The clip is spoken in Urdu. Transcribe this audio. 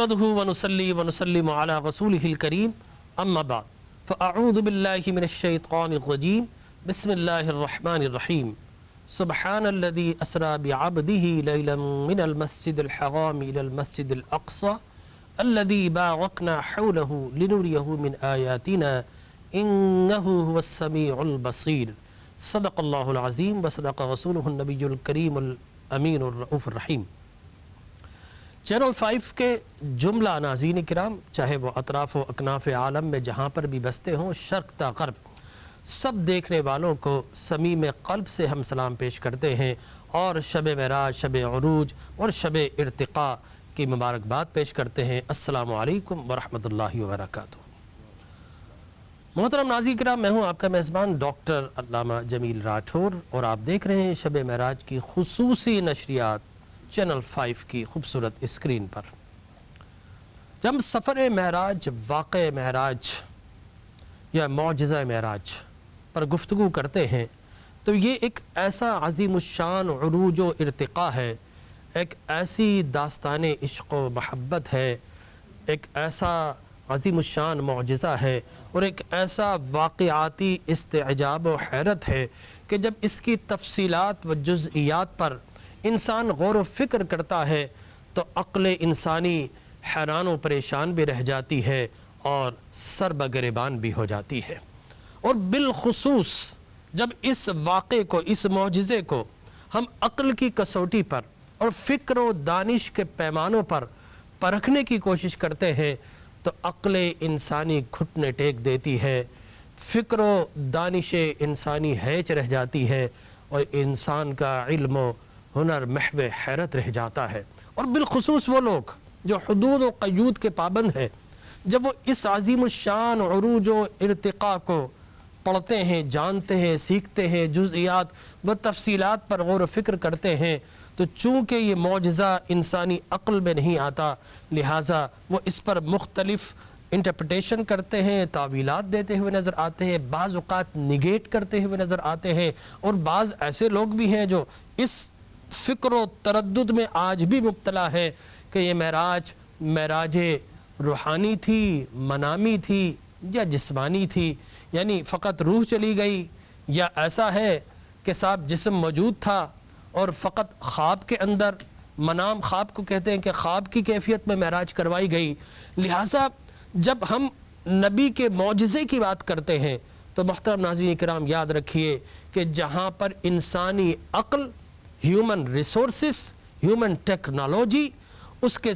نحمده ونصلي ونسلم على رسوله الكريم اما بعد فاعوذ بالله من الشيطان الرجيم بسم الله الرحمن الرحيم سبحان الذي اسرى بعبده ليلا من المسجد الحرام الى المسجد الاقصى الذي باركنا حوله لنريه من آياتنا انه هو السميع البصير صدق الله العظيم وصدق رسوله النبي الكريم الامين الرؤوف الرحيم۔ چینل 5 کے جملہ ناظرین کرام، چاہے وہ اطراف و اکناف عالم میں جہاں پر بھی بستے ہوں، شرق تا غرب، سب دیکھنے والوں کو صمیم قلب سے ہم سلام پیش کرتے ہیں اور شب معراج، شب عروج اور شب ارتقاء کی مبارکباد پیش کرتے ہیں۔ السلام علیکم ورحمۃ اللہ وبرکاتہ۔ محترم ناظرین کرام، میں ہوں آپ کا میزبان ڈاکٹر علامہ جمیل راٹھور اور آپ دیکھ رہے ہیں شب معراج کی خصوصی نشریات چینل 5 کی خوبصورت اسکرین پر۔ جب سفر معراج، واقع معراج یا معجزہ معراج پر گفتگو کرتے ہیں تو یہ ایک ایسا عظیم الشان عروج و ارتقاء ہے، ایک ایسی داستان عشق و محبت ہے، ایک ایسا عظیم الشان معجزہ ہے اور ایک ایسا واقعاتی استعجاب و حیرت ہے کہ جب اس کی تفصیلات و جزئیات پر انسان غور و فکر کرتا ہے تو عقل انسانی حیران و پریشان بھی رہ جاتی ہے اور سر بگریبان بھی ہو جاتی ہے۔ اور بالخصوص جب اس واقعے کو، اس معجزے کو ہم عقل کی کسوٹی پر اور فکر و دانش کے پیمانوں پر پرکھنے کی کوشش کرتے ہیں تو عقل انسانی گھٹنے ٹیک دیتی ہے، فکر و دانش انسانی ہیچ رہ جاتی ہے اور انسان کا علم و ہنر محو حیرت رہ جاتا ہے۔ اور بالخصوص وہ لوگ جو حدود و قیود کے پابند ہیں، جب وہ اس عظیم الشان عروج و ارتقاء کو پڑھتے ہیں، جانتے ہیں، سیکھتے ہیں، جزئیات و تفصیلات پر غور و فکر کرتے ہیں تو چونکہ یہ معجزہ انسانی عقل میں نہیں آتا، لہٰذا وہ اس پر مختلف انٹرپریٹیشن کرتے ہیں، تعویلات دیتے ہوئے نظر آتے ہیں، بعض اوقات نگیٹ کرتے ہوئے نظر آتے ہیں، اور بعض ایسے لوگ بھی ہیں جو اس فکر و تردد میں آج بھی مبتلا ہے کہ یہ معراج روحانی تھی، منامی تھی یا جسمانی تھی، یعنی فقط روح چلی گئی، یا ایسا ہے کہ صاحب جسم موجود تھا اور فقط خواب کے اندر، منام خواب کو کہتے ہیں کہ خواب کی کیفیت میں معراج کروائی گئی۔ لہٰذا جب ہم نبی کے معجزے کی بات کرتے ہیں تو محترم ناظرین کرام یاد رکھیے کہ جہاں پر انسانی عقل، ہیومن ریسورسز، ہیومن ٹیکنالوجی، اس کے